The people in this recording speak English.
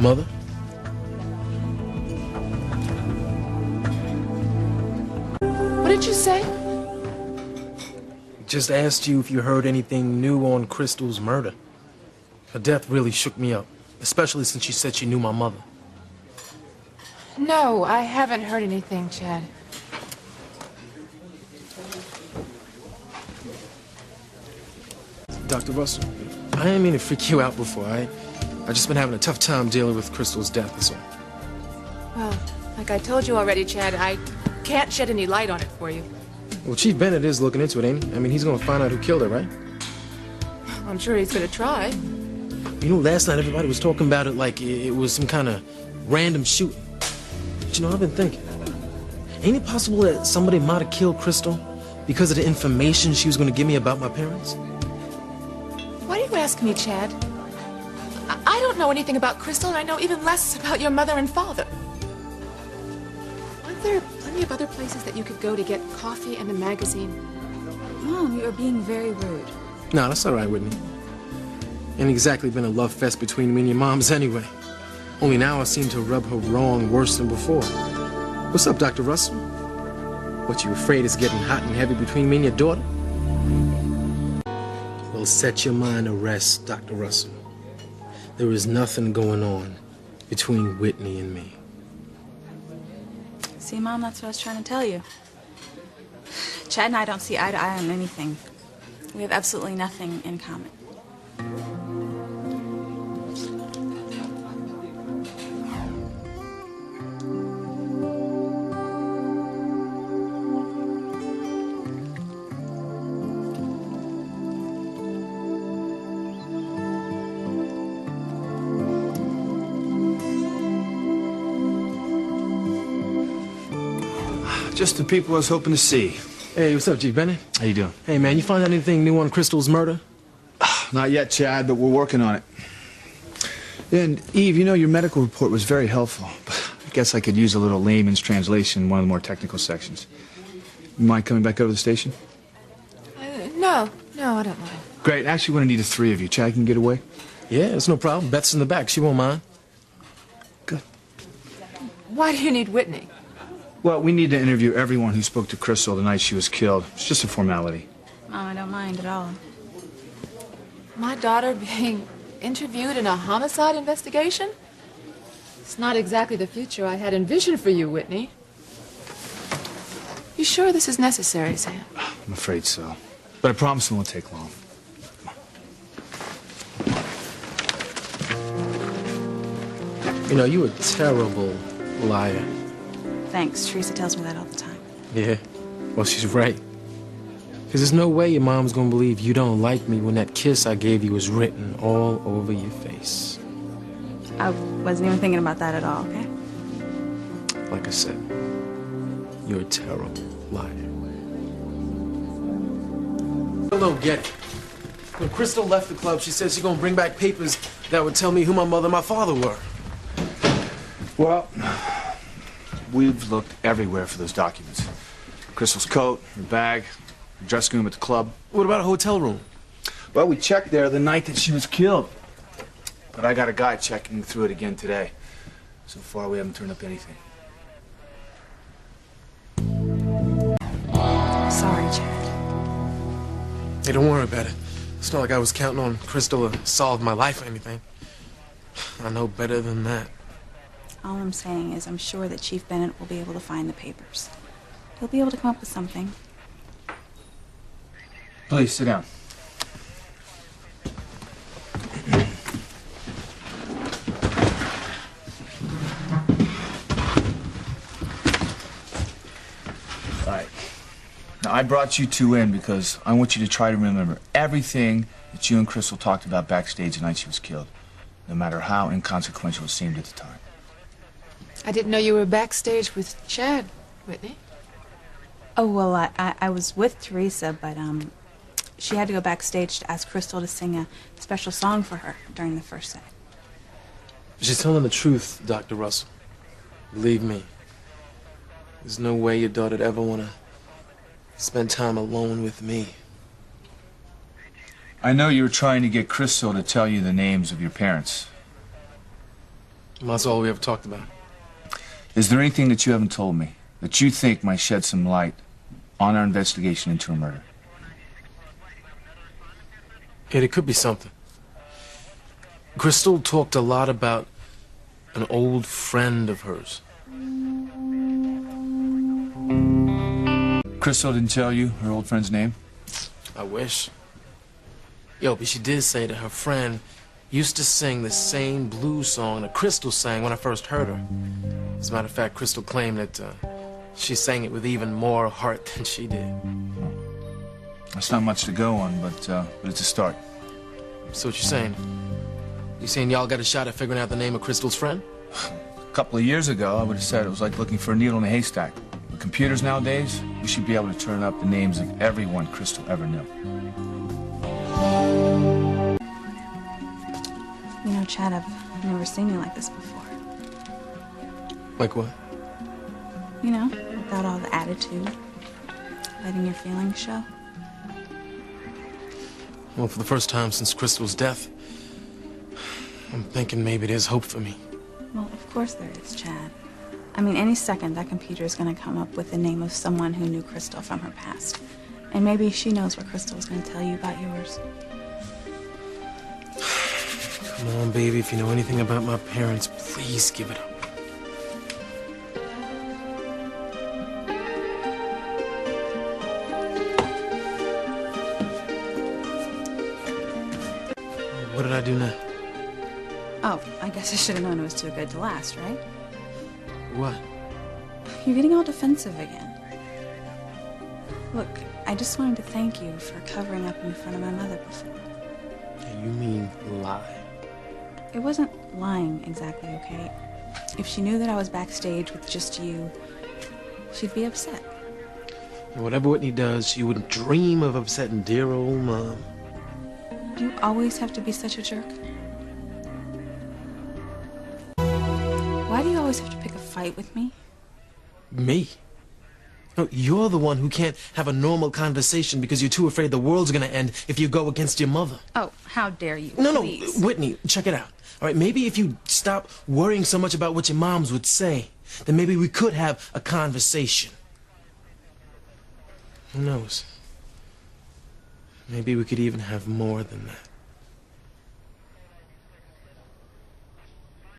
mother? What did you say? Just asked you if you heard anything new on Crystal's murder. Her death really shook me up, especially since she said she knew my mother. No, I haven't heard anything, Chad. Dr. Russell, I didn't mean to freak you out before. I just been having a tough time dealing with Crystal's death, that's all. Well, like I told you already, Chad, I can't shed any light on it for you. Well, Chief Bennett is looking into it, ain't he? I mean, he's gonna find out who killed her, right? I'm sure he's gonna try. You know, last night everybody was talking about it like it was some kind of random shooting. But you know, I've been thinking, ain't it possible that somebody might have killed Crystal because of the information she was gonna give me about my parents? Why do you ask me, Chad? I don't know anything about Crystal, and I know even less about your mother and father. Aren't there plenty of other places that you could go to get coffee and a magazine? Mom, you are being very rude. No, that's all right, Whitney. Ain't exactly been a love fest between me and your moms anyway. Only now I seem to rub her wrong worse than before. What's up, Dr. Russell? What, you afraid it's getting hot and heavy between me and your daughter? Well, set your mind at rest, Dr. Russell. There is nothing going on between Whitney and me. See, Mom, that's what I was trying to tell you. Chad and I don't see eye to eye on anything. We have absolutely nothing in common. Just the people I was hoping to see. Hey, what's up, Chief Bennett? How you doing? Hey, man, you find out anything new on Crystal's murder? Not yet, Chad, but we're working on it. And, Eve, you know, your medical report was very helpful. I guess I could use a little layman's translation in one of the more technical sections. You mind coming back over to the station? No, I don't mind. Great. Actually, we're going to need the three of you. Chad can get away? Yeah, it's no problem. Beth's in the back. She won't mind. Good. Why do you need Whitney? Well, we need to interview everyone who spoke to Crystal the night she was killed. It's just a formality. Mom, I don't mind at all. My daughter being interviewed in a homicide investigation? It's not exactly the future I had envisioned for you, Whitney. You sure this is necessary, Sam? I'm afraid so. But I promise it won't take long. You know, you're a terrible liar. Thanks. Teresa tells me that all the time. Yeah, well, she's right. Because there's no way your mom's gonna believe you don't like me when that kiss I gave you was written all over your face. I wasn't even thinking about that at all, okay? Like I said, you're a terrible liar. I don't get it. When Crystal left the club, she said she's gonna bring back papers that would tell me who my mother and my father were. Well, we've looked everywhere for those documents. Crystal's coat, her bag, her dressing room at the club. What about a hotel room? Well, we checked there the night that she was killed. But I got a guy checking through it again today. So far, we haven't turned up anything. Sorry, Chad. Hey, don't worry about it. It's not like I was counting on Crystal to solve my life or anything. I know better than that. All I'm saying is I'm sure that Chief Bennett will be able to find the papers. He'll be able to come up with something. Please, sit down. All right. Now, I brought you two in because I want you to try to remember everything that you and Crystal talked about backstage the night she was killed, no matter how inconsequential it seemed at the time. I didn't know you were backstage with Chad, Whitney. Oh, well, I was with Teresa, but she had to go backstage to ask Crystal to sing a special song for her during the first set. She's telling the truth, Dr. Russell. Believe me. There's no way your daughter'd ever want to spend time alone with me. I know you were trying to get Crystal to tell you the names of your parents. And that's all we ever talked about. Is there anything that you haven't told me that you think might shed some light on our investigation into a murder? It could be something. Crystal talked a lot about an old friend of hers. Crystal didn't tell you her old friend's name? I wish. Yo, but she did say that her friend used to sing the same blues song that Crystal sang when I first heard her. As a matter of fact, Crystal claimed that she sang it with even more heart than she did. That's not much to go on, but it's a start. So what you saying? You saying y'all got a shot at figuring out the name of Crystal's friend? A couple of years ago, I would have said it was like looking for a needle in a haystack. With computers nowadays, we should be able to turn up the names of everyone Crystal ever knew. You know, Chad, I've never seen you like this before. Like what? You know, without all the attitude, letting your feelings show. Well, for the first time since Crystal's death, I'm thinking maybe there's hope for me. Well, of course there is, Chad. I mean, any second that computer is going to come up with the name of someone who knew Crystal from her past. And maybe she knows what Crystal is going to tell you about yours. Come on, baby, if you know anything about my parents, please give it up. What did I do now? Oh, I guess I should have known it was too good to last, right? What? You're getting all defensive again. Look, I just wanted to thank you for covering up in front of my mother before. You mean lie? It wasn't lying exactly, okay? If she knew that I was backstage with just you, she'd be upset. And whatever Whitney does, she wouldn't dream of upsetting dear old Mom. Do you always have to be such a jerk? Why do you always have to pick a fight with me? Me? No, you're the one who can't have a normal conversation because you're too afraid the world's gonna end if you go against your mother. Oh, how dare you, No, please. no, Whitney, check it out. All right, maybe if you stop worrying so much about what your moms would say, then maybe we could have a conversation. Who knows? Maybe we could even have more than that.